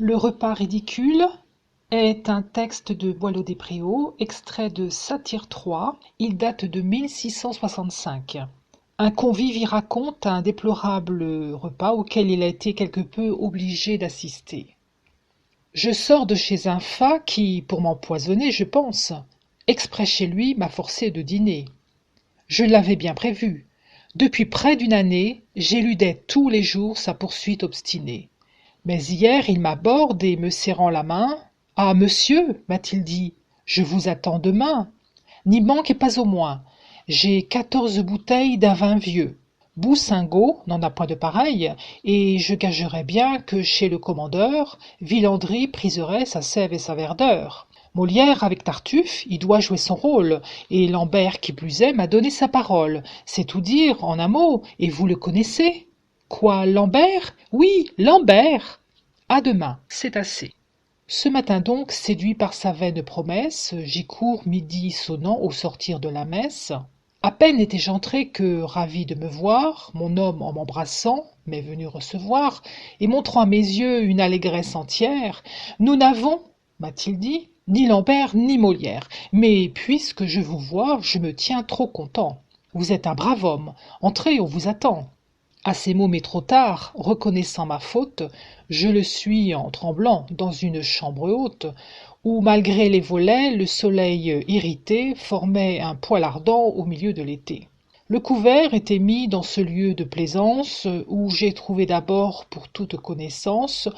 Le repas ridicule est un texte de Boileau-des-Préaux, extrait de Satire 3. Il date de 1665. Un convive y raconte un déplorable repas auquel il a été quelque peu obligé d'assister. Je sors de chez un fat qui, pour m'empoisonner, je pense, exprès chez lui, m'a forcé de dîner. Je l'avais bien prévu. Depuis près d'une année, j'éludais tous les jours sa poursuite obstinée. Mais hier il m'aborde et me serrant la main. Ah, monsieur, m'a-t-il dit, je vous attends demain. N'y manquez pas au moins. J'ai 14 bouteilles d'un vin vieux. Boussingault n'en a point de pareil, et je gagerais bien que chez le commandeur, Villandry priserait sa sève et sa verdeur. Molière avec Tartuffe, il doit jouer son rôle, et Lambert qui plus est m'a donné sa parole. C'est tout dire, en un mot, et vous le connaissez. Quoi, Lambert? Oui, Lambert! À demain, c'est assez. Ce matin donc, séduit par sa vaine promesse, j'y cours midi sonnant au sortir de la messe. À peine étais-je entré que, ravi de me voir, mon homme en m'embrassant m'est venu recevoir, et montrant à mes yeux une allégresse entière. Nous n'avons, m'a-t-il dit, ni Lambert ni Molière, mais puisque je vous vois, je me tiens trop content. Vous êtes un brave homme, entrez, on vous attend. À ces mots, mais trop tard, reconnaissant ma faute, je le suis en tremblant dans une chambre haute, où malgré les volets, le soleil irrité formait un poêle ardent au milieu de l'été. Le couvert était mis dans ce lieu de plaisance, où j'ai trouvé d'abord, pour toute connaissance,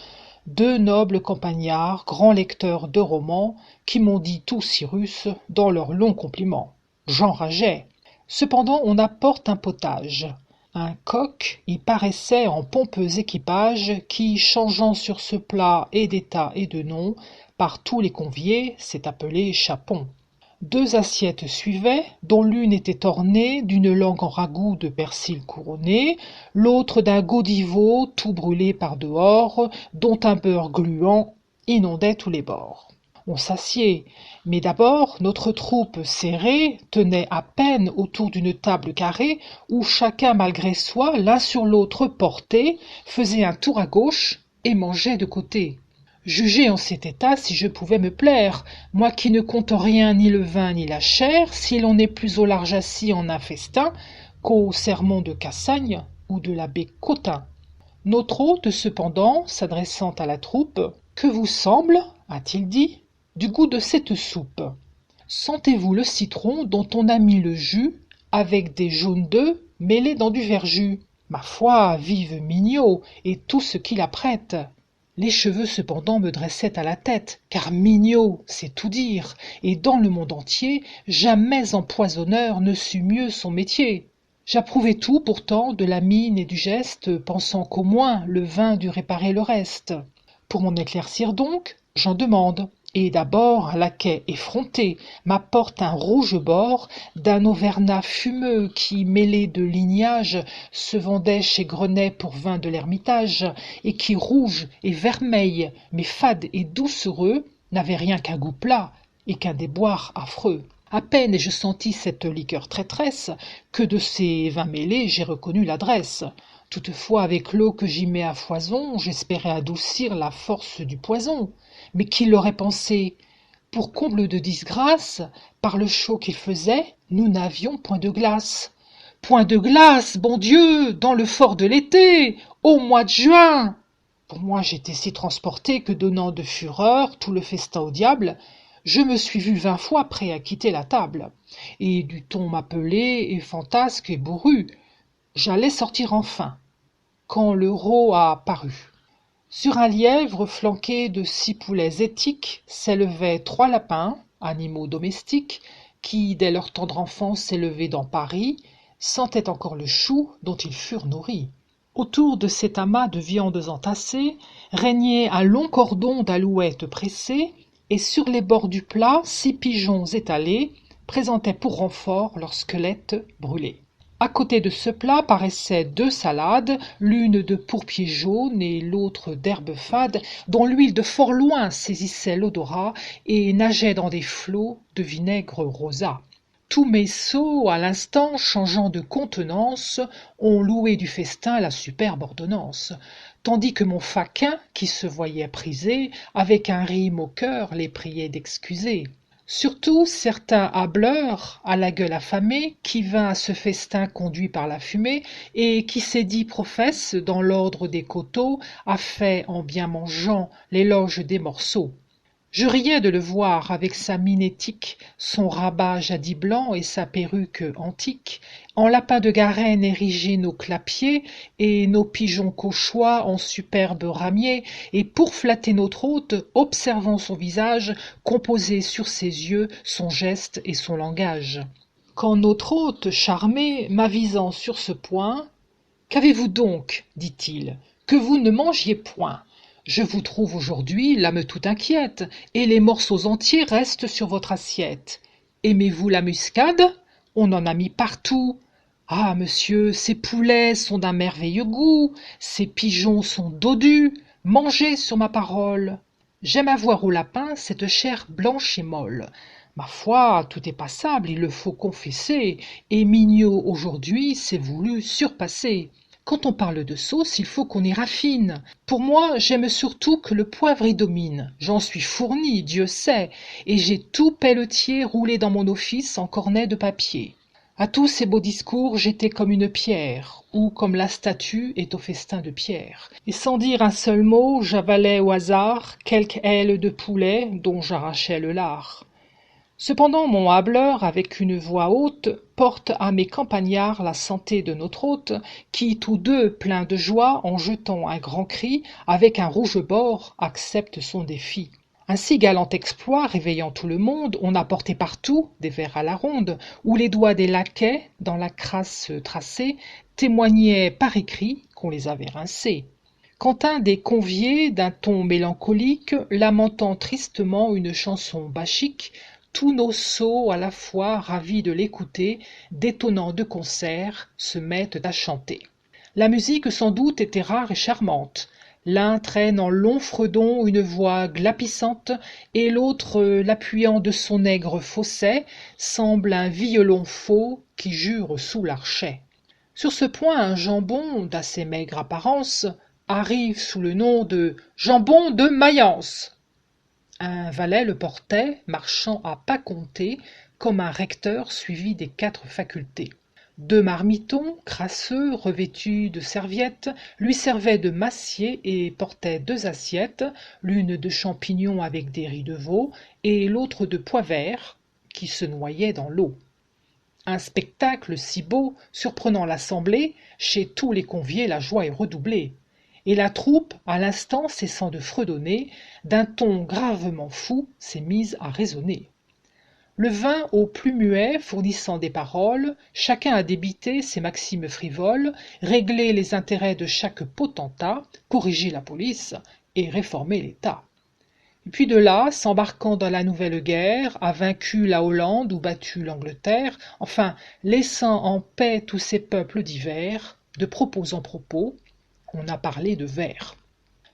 deux nobles campagnards, grands lecteurs de romans, qui m'ont dit tout Cyrus dans leurs longs compliments. J'enrageais. Cependant on apporte un potage. Un coq y paraissait en pompeux équipage qui, changeant sur ce plat et d'état et de nom, par tous les conviés, s'est appelé chapon. Deux assiettes suivaient, dont l'une était ornée d'une langue en ragoût de persil couronné, l'autre d'un godiveau tout brûlé par dehors, dont un beurre gluant inondait tous les bords. On s'assied, mais d'abord notre troupe serrée tenait à peine autour d'une table carrée où chacun malgré soi, l'un sur l'autre porté, faisait un tour à gauche et mangeait de côté. Jugez en cet état si je pouvais me plaire, moi qui ne compte rien ni le vin ni la chair, si l'on est plus au large assis en un festin qu'au sermon de Cassagne ou de l'abbé Cotin. Notre hôte cependant, s'adressant à la troupe, que vous semble, a-t-il dit, du goût de cette soupe? Sentez-vous le citron dont on a mis le jus avec des jaunes d'œufs mêlés dans du verjus? Ma foi, vive Mignot et tout ce qu'il apprête! Les cheveux cependant me dressaient à la tête, car Mignot, c'est tout dire, et dans le monde entier, jamais empoisonneur ne sut mieux son métier. J'approuvais tout pourtant de la mine et du geste, pensant qu'au moins le vin dut réparer le reste. Pour m'en éclaircir donc, j'en demande, et d'abord un laquais effronté m'apporte un rouge bord d'un Auvergnat fumeux qui, mêlé de lignage, se vendait chez Grenet pour vin de l'Ermitage, et qui, rouge et vermeil, mais fade et doucereux, n'avait rien qu'un goût plat et qu'un déboire affreux. À peine ai-je senti cette liqueur traîtresse que de ces vins mêlés j'ai reconnu l'adresse. Toutefois avec l'eau que j'y mets à foison, j'espérais adoucir la force du poison. Mais qui l'aurait pensé? Pour comble de disgrâce, par le chaud qu'il faisait, nous n'avions point de glace. Point de glace, bon Dieu, dans le fort de l'été, au mois de juin! Pour moi j'étais si transporté que donnant de fureur tout le festin au diable, je me suis vu 20 fois prêt à quitter la table, et du ton m'appeler et fantasque et bourru. J'allais sortir enfin, quand le rôt a paru. Sur un lièvre flanqué de 6 poulets étiques s'élevaient 3 lapins, animaux domestiques, qui, dès leur tendre enfance élevés dans Paris, sentaient encore le chou dont ils furent nourris. Autour de cet amas de viandes entassées régnait un long cordon d'alouettes pressées, et sur les bords du plat 6 pigeons étalés présentaient pour renfort leurs squelettes brûlés. À côté de ce plat paraissaient 2 salades, l'une de pourpier jaune et l'autre d'herbe fade, dont l'huile de fort loin saisissait l'odorat et nageait dans des flots de vinaigre rosa. Tous mes sots, à l'instant changeant de contenance, ont loué du festin la superbe ordonnance. tandis que mon faquin, qui se voyait prisé, avec un rime au cœur, les priait d'excuser. Surtout certain hâbleur, à la gueule affamée, qui vint à ce festin conduit par la fumée, et qui s'est dit professe, dans l'ordre des coteaux, a fait, en bien mangeant, l'éloge des morceaux. Je riais de le voir avec sa mine étique, son rabat jadis blanc et sa perruque antique, en lapin de Garenne ériger nos clapiers, et nos pigeons cauchois en superbes ramiers, et pour flatter notre hôte, observant son visage, composer sur ses yeux son geste et son langage. Quand notre hôte, charmé, m'avisant sur ce point, « Qu'avez-vous donc, dit-il, que vous ne mangiez point ? Je vous trouve aujourd'hui l'âme tout inquiète, et les morceaux entiers restent sur votre assiette. Aimez-vous la muscade? On en a mis partout. Ah, monsieur, ces poulets sont d'un merveilleux goût, ces pigeons sont dodus, mangez sur ma parole. J'aime avoir au lapin cette chair blanche et molle. Ma foi, tout est passable, il le faut confesser, et Mignot aujourd'hui s'est voulu surpasser. Quand on parle de sauce, il faut qu'on y raffine. Pour moi, j'aime surtout que le poivre y domine. J'en suis fourni, Dieu sait, et j'ai tout pelletier roulé dans mon office en cornet de papier. À tous ces beaux discours, j'étais comme une pierre, ou comme la statue est au festin de Pierre. Et sans dire un seul mot, j'avalais au hasard quelques ailes de poulet dont j'arrachais le lard. Cependant mon hâbleur, avec une voix haute, porte à mes campagnards la santé de notre hôte, qui, tous deux, pleins de joie, en jetant un grand cri, avec un rouge bord, acceptent son défi. Un si galant exploit réveillant tout le monde, on apportait partout des verres à la ronde, où les doigts des laquais, dans la crasse tracée, témoignaient par écrit qu'on les avait rincés. Quand un des conviés, d'un ton mélancolique, lamentant tristement une chanson bachique, tous nos sots, à la fois ravis de l'écouter, détonnant de concert, se mettent à chanter. La musique sans doute était rare et charmante. L'un traîne en long fredon une voix glapissante, et l'autre, l'appuyant de son aigre fausset, semble un violon faux qui jure sous l'archet. Sur ce point, un jambon d'assez maigre apparence arrive sous le nom de jambon de Mayence. Un valet le portait, marchant à pas comptés, comme un recteur suivi des 4 facultés. 2 marmitons, crasseux, revêtus de serviettes, lui servaient de massier et portaient 2 assiettes, l'une de champignons avec des riz de veau, et l'autre de pois verts, qui se noyaient dans l'eau. Un spectacle si beau, surprenant l'assemblée, chez tous les conviés la joie est redoublée. Et la troupe, à l'instant cessant de fredonner, d'un ton gravement fou s'est mise à raisonner. Le vin au plus muet fournissant des paroles, chacun a débité ses maximes frivoles, réglé les intérêts de chaque potentat, corrigé la police et réformé l'État. Et puis de là, s'embarquant dans la nouvelle guerre, a vaincu la Hollande ou battu l'Angleterre, enfin laissant en paix tous ces peuples divers, de propos en propos, on a parlé de vers.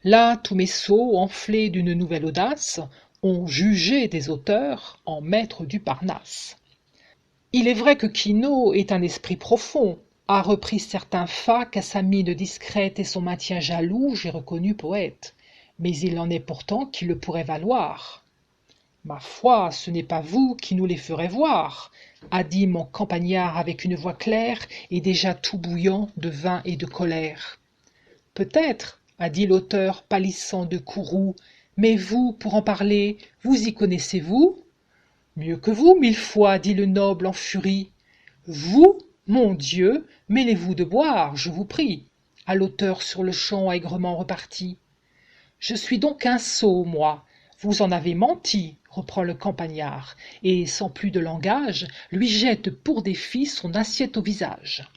Là, tous mes sots, enflés d'une nouvelle audace, ont jugé des auteurs en maîtres du Parnasse. Il est vrai que Quinault est un esprit profond, a repris certains fats qu'à sa mine discrète et son maintien jaloux j'ai reconnu poète, mais il en est pourtant qui le pourrait valoir. Ma foi, ce n'est pas vous qui nous les ferez voir, a dit mon campagnard avec une voix claire et déjà tout bouillant de vin et de colère. Peut-être, a dit l'auteur pâlissant de courroux, mais vous, pour en parler, vous y connaissez-vous? Mieux que vous, 1000 fois, dit le noble en furie. Vous, mon Dieu, mêlez-vous de boire, je vous prie. À l'auteur sur-le-champ aigrement repartit. Je suis donc un sot, moi. Vous en avez menti, reprend le campagnard, et sans plus de langage, lui jette pour défi son assiette au visage.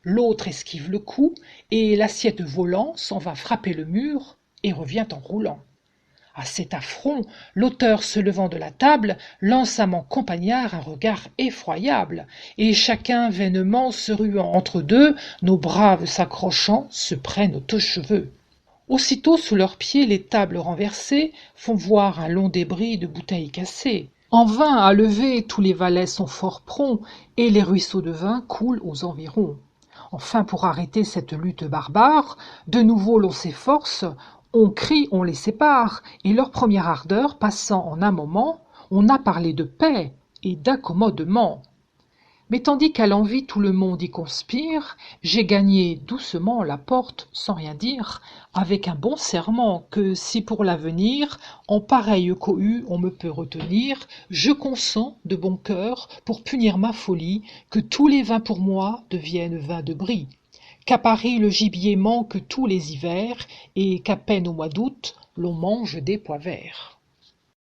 L'autre esquive le coup, et l'assiette volant s'en va frapper le mur et revient en roulant. À cet affront, l'auteur se levant de la table, lance à mon campagnard un regard effroyable, et chacun vainement se ruant entre deux, nos braves s'accrochant, se prennent aux cheveux. Aussitôt sous leurs pieds les tables renversées font voir un long débris de bouteilles cassées. En vain à lever tous les valets sont fort prompts, et les ruisseaux de vin coulent aux environs. Enfin, pour arrêter cette lutte barbare, de nouveau l'on s'efforce, on crie, on les sépare, et leur première ardeur passant en un moment, on a parlé de paix et d'accommodement. Mais tandis qu'à l'envi tout le monde y conspire, j'ai gagné doucement la porte sans rien dire, avec un bon serment que si pour l'avenir, en pareille cohue on me peut retenir, je consens de bon cœur, pour punir ma folie, que tous les vins pour moi deviennent vins de Brie, qu'à Paris le gibier manque tous les hivers, et qu'à peine au mois d'août l'on mange des pois verts.